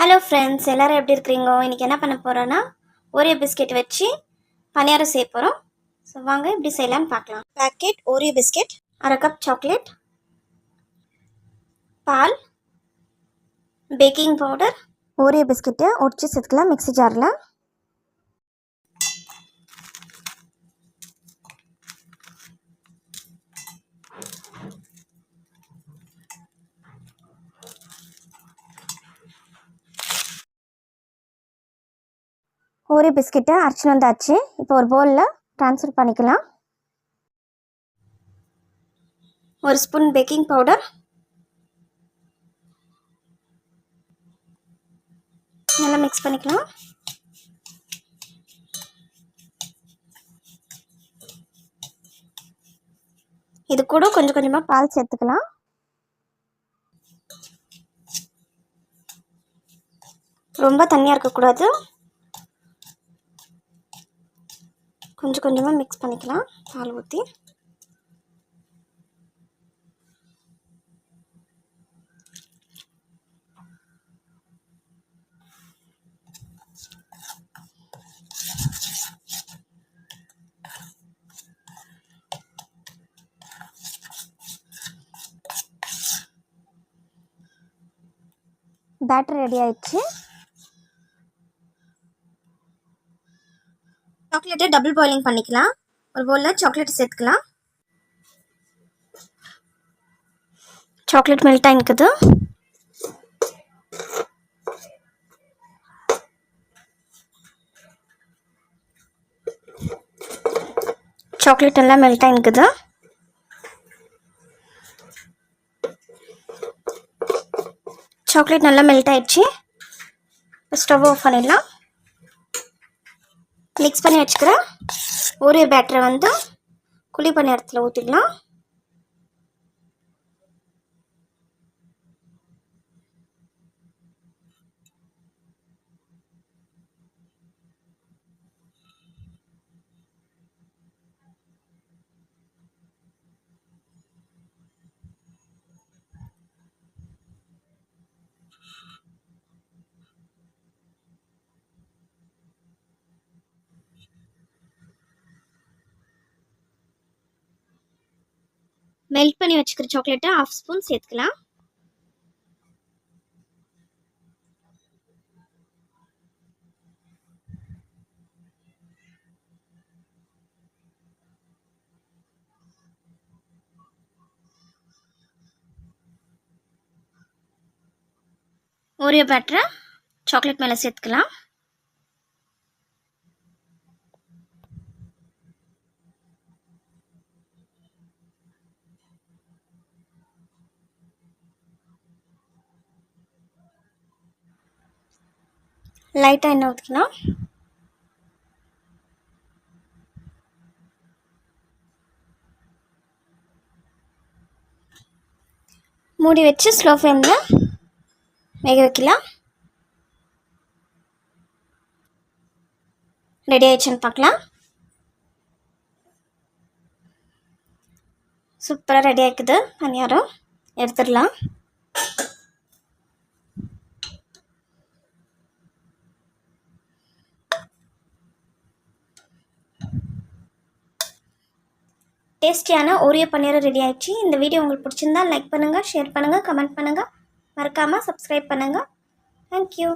Hello friends, எல்லோரும் எப்படி இருக்கிறீங்க? இன்றைக்கி என்ன பண்ண போகிறோன்னா ஓரியோ பிஸ்கெட் வச்சு பணியாரம் செய்ய போகிறோம். ஸோ வாங்க எப்படி செய்யலான்னு பார்க்கலாம். பேக்கெட் ஓரியோ பிஸ்கெட், அரை கப் சாக்லேட், பால், பேக்கிங் பவுடர், ஓரியோ பிஸ்கெட்டை உடச்சி சேர்த்துக்கலாம் மிக்ஸி ஜாரில். ஓரியோ பிஸ்கெட்டை அரைச்சின்னு வந்தாச்சு. இப்போ ஒரு பவுலில் ட்ரான்ஸ்ஃபர் பண்ணிக்கலாம். ஒரு ஸ்பூன் பேக்கிங் பவுடர், நல்லா மிக்ஸ் பண்ணிக்கலாம். இது கூட கொஞ்சம் கொஞ்சமாக பால் சேர்த்துக்கலாம். ரொம்ப தண்ணியாக இருக்கக்கூடாது. கொஞ்சம் கொஞ்சமாக மிக்ஸ் பண்ணிக்கலாம் பால் ஊற்றி. பேட்டர் ரெடி ஆயிடுச்சு. சாக்லேட்டை டபுள் பாயிலிங் பண்ணிக்கலாம். ஒரு பவுலில் சாக்லேட் சேர்த்துக்கலாம். சாக்லேட் மெல்ட் ஆகிக்குது. சாக்லேட் எல்லாம் மெல்ட் ஆகிக்குது. சாக்லேட் நல்லா மெல்ட் ஆயிடுச்சு. ஸ்டவ் ஆஃப் பண்ணிடலாம். மிக்ஸ் பண்ணி வச்சுக்கிற ஓரியோ பேட்டரை குழி பணியாரத்தில் ஊற்றிடலாம். மெல்ட் பண்ணி வச்சுக்கிற சாக்லேட்டை 1/2 ஸ்பூன் சேர்த்துக்கலாம். ஓரியோ பேட்டரை சாக்லேட் மேலே சேர்த்துக்கலாம். லைட்டாக எண்ணெய் ஊற்றிக்கலாம். மூடி வச்சு ஸ்லோ ஃப்ளேமில் வேக வைக்கலாம். ரெடி ஆயிடுச்சுன்னு பார்க்கலாம். சூப்பராக ரெடி ஆகிக்குது பணியாரம். எடுத்துடலாம். டேஸ்டியான ஓரியோ பன்னீர் ரெடி ஆயிடுச்சு. இந்த வீடியோ உங்களுக்கு பிடிச்சிருந்தா லைக் பண்ணுங்கள், ஷேர் பண்ணுங்கள், கமெண்ட் பண்ணுங்கள். மறக்காமல் சப்ஸ்கிரைப் பண்ணுங்கள். தேங்க்யூ.